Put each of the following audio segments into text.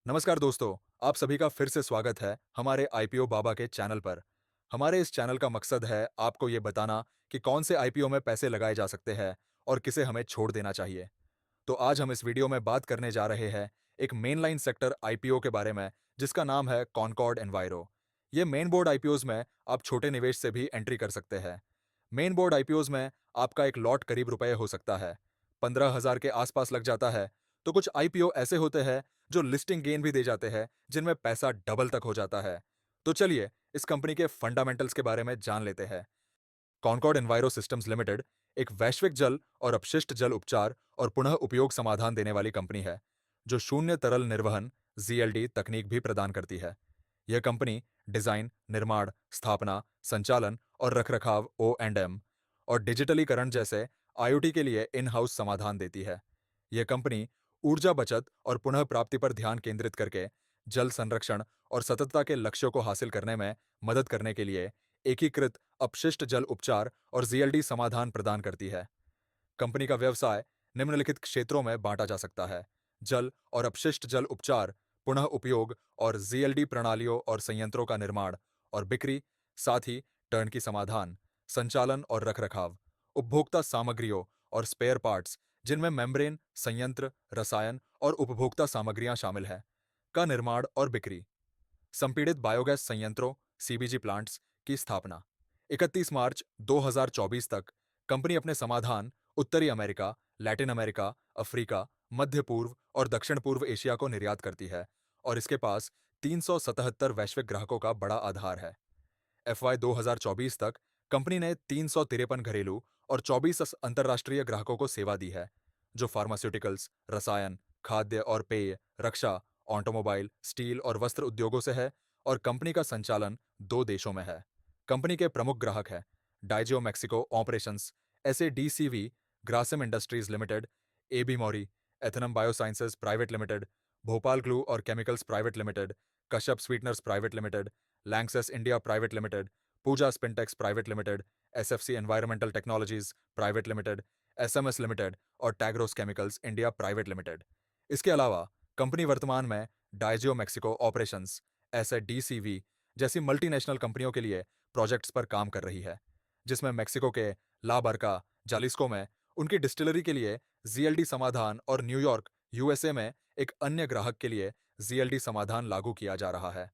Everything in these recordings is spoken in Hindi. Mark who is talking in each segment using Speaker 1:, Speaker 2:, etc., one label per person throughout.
Speaker 1: नमस्कार दोस्तों, आप सभी का फिर से स्वागत है हमारे आईपीओ बाबा के चैनल पर। हमारे इस चैनल का मकसद है आपको ये बताना कि कौन से आईपीओ में पैसे लगाए जा सकते हैं और किसे हमें छोड़ देना चाहिए। तो आज हम इस वीडियो में बात करने जा रहे हैं एक मेनलाइन सेक्टर आईपीओ के बारे में जिसका नाम है कॉनकॉर्ड एनवायरो। ये मेन बोर्ड आईपीओज में आप छोटे निवेश से भी एंट्री कर सकते हैं। मेन बोर्ड आईपीओज में आपका एक लॉट करीब रुपए हो सकता है, 15,000 के आसपास लग जाता है। तो कुछ आईपीओ ऐसे होते हैं जो लिस्टिंग गेन भी दे जाते हैं, जिनमें पैसा डबल तक हो जाता है। तो चलिए इस कंपनी के फंडामेंटल्स के बारे में जान लेते हैं। कॉनकॉर्ड एनवायरो सिस्टम्स लिमिटेड एक वैश्विक जल और अपशिष्ट जल उपचार और पुनः उपयोग समाधान देने वाली कंपनी है, जो शून्य तरल निर्वहन (जीएलडी) तकनीक भी प्रदान करती है। यह कंपनी डिजाइन, निर्माण, स्थापना, संचालन और रखरखाव (O&M) और डिजिटलीकरण जैसे आईओटी के लिए इन हाउस समाधान देती है। यह कंपनी ऊर्जा बचत और पुनः प्राप्ति पर ध्यान केंद्रित करके जल संरक्षण और सततता के लक्ष्यों को हासिल करने में मदद करने के लिए एकीकृत अपशिष्ट जल उपचार और जीएलडी समाधान प्रदान करती है। कंपनी का व्यवसाय निम्नलिखित क्षेत्रों में बांटा जा सकता है: जल और अपशिष्ट जल उपचार, पुनः उपयोग और जीएलडी प्रणालियों और संयंत्रों का निर्माण और बिक्री, साथ ही टर्नकी समाधान, संचालन और रखरखाव, उपभोक्ता सामग्रियों और स्पेयर पार्ट्स जिनमें मेम्ब्रेन, संयंत्र, रसायन और उपभोक्ता सामग्रियां शामिल हैं, का निर्माण और बिक्री, संपीड़ित बायोगैस संयंत्रों (सीबीजी प्लांट्स) की स्थापना। 31 मार्च 2024 तक कंपनी अपने समाधान उत्तरी अमेरिका, लैटिन अमेरिका, अफ्रीका, मध्य पूर्व और दक्षिण पूर्व एशिया को निर्यात करती है और इसके पास 377 वैश्विक ग्राहकों का बड़ा आधार है। एफवाई 2024 तक कंपनी ने 353 घरेलू और 24 अंतर्राष्ट्रीय ग्राहकों को सेवा दी है, जो फार्मास्यूटिकल्स, रसायन, खाद्य और पेय, रक्षा, ऑटोमोबाइल, स्टील और वस्त्र उद्योगों से है और कंपनी का संचालन 2 देशों में है। कंपनी के प्रमुख ग्राहक हैं Diageo Mexico operations, SADCV, Grasim industries limited, AB Mauri, एथनम biosciences private limited, Bhopal glue और chemicals private limited, Kashyap sweeteners private limited, Lanxess India private limited, Pooja Spintex private limited, SFC environmental technologies private limited, SMS limited और Tagros chemicals India private limited. इसके अलावा कंपनी वर्तमान में डाइजियो मैक्सिको ऑपरेशंस (एसएडीसीवी) जैसी मल्टीनेशनल कंपनियों के लिए प्रोजेक्ट्स पर काम कर रही है, जिसमें मेक्सिको के ला बर्का, जालिस्को में उनकी डिस्टिलरी के लिए जीएलडी समाधान और न्यूयॉर्क, यूएसए में एक अन्य ग्राहक के लिए जीएलडी समाधान लागू किया जा रहा है।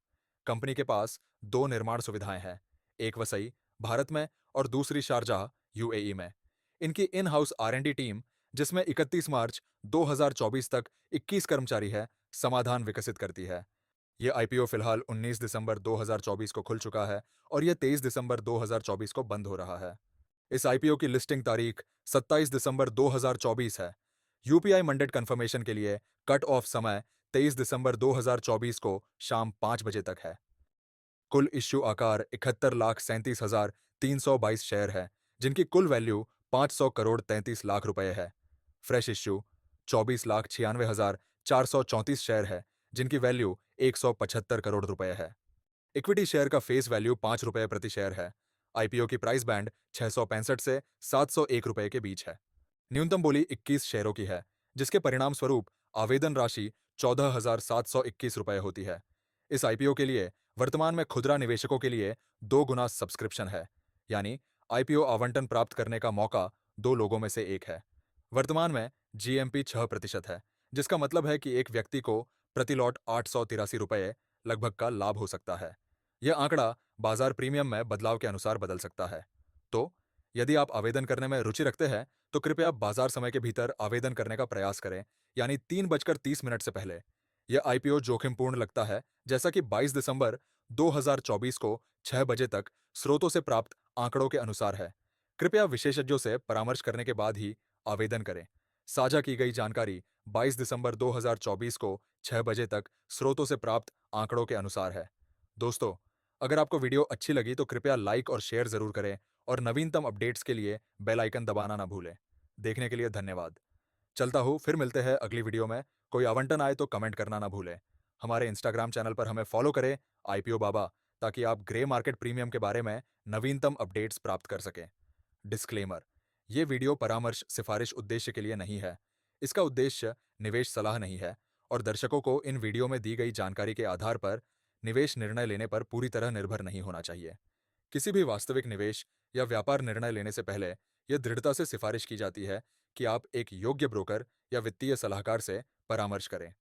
Speaker 1: कंपनी के पास 2 निर्माण सुविधाएं हैं, एक वसई, भारत में और दूसरी शारजाह, यूएई में। इनकी इन हाउस आर&डी टीम, जिसमें 31 मार्च 2024 तक 21 कर्मचारी है, समाधान विकसित करती है। यह आईपीओ फिलहाल 19 दिसंबर 2024 को खुल चुका है और यह 23 दिसंबर 2024 को बंद हो रहा है। इस आईपीओ की लिस्टिंग तारीख 27 दिसंबर 2024 है। यूपीआई मंडेट कंफर्मेशन के लिए कट ऑफ समय 23 दिसंबर 2024 को शाम 5 बजे तक है। कुल इश्यू आकार 71,37,322 शेयर है, जिनकी कुल वैल्यू 500 करोड़ 33 लाख रुपए है। फ्रेश इश्यू 24,96,434 शेयर है, जिनकी वैल्यू 175 करोड़ रुपए है। इक्विटी शेयर का फेस वैल्यू 5 रुपए प्रति शेयर है। आईपीओ की प्राइस बैंड 665 से 701 रुपए के बीच है। न्यूनतम बोली 21 शेयरों की है, जिसके परिणाम स्वरूप आवेदन राशि 14,721 रुपए होती है। इस आईपीओ के लिए वर्तमान में खुदरा निवेशकों के लिए 2 गुना सब्सक्रिप्शन है, यानी आईपीओ आवंटन प्राप्त करने का मौका 2 लोगों में से एक है। वर्तमान में जीएमपी 6% है, जिसका मतलब है कि एक व्यक्ति को प्रति लॉट 883 रुपए लगभग का लाभ हो सकता है। यह आंकड़ा बाजार प्रीमियम में बदलाव के अनुसार बदल सकता है। तो यदि आप आवेदन करने में रुचि रखते हैं, तो कृपया बाजार समय के भीतर आवेदन करने का प्रयास करें, यानी 3:30 से पहले। यह आईपीओ जोखिमपूर्ण लगता है, जैसा कि 22 दिसंबर 2024 को 6 बजे तक स्रोतों से प्राप्त आंकड़ों के अनुसार है। कृपया विशेषज्ञों से परामर्श करने के बाद ही आवेदन करें। साझा की गई जानकारी 22 दिसंबर 2024 को 6 बजे तक स्रोतों से प्राप्त आंकड़ों के अनुसार है। दोस्तों, अगर आपको वीडियो अच्छी लगी तो कृपया लाइक और शेयर जरूर करें और नवीनतम अपडेट्स के लिए बेल आइकन दबाना ना भूलें। देखने के लिए धन्यवाद। चलता हूँ, फिर मिलते हैं अगली वीडियो में। कोई आवंटन आए तो कमेंट करना ना भूलें। हमारे इंस्टाग्राम चैनल पर हमें फॉलो करें, आईपीओ बाबा, ताकि आप ग्रे मार्केट प्रीमियम के बारे में नवीनतम अपडेट्स प्राप्त कर सकें। डिस्क्लेमर: ये वीडियो परामर्श सिफारिश उद्देश्य के लिए नहीं है। इसका उद्देश्य निवेश सलाह नहीं है और दर्शकों को इन वीडियो में दी गई जानकारी के आधार पर निवेश निर्णय लेने पर पूरी तरह निर्भर नहीं होना चाहिए। किसी भी वास्तविक निवेश या व्यापार निर्णय लेने से पहले यह दृढ़ता से सिफारिश की जाती है कि आप एक योग्य ब्रोकर या वित्तीय सलाहकार से परामर्श करें।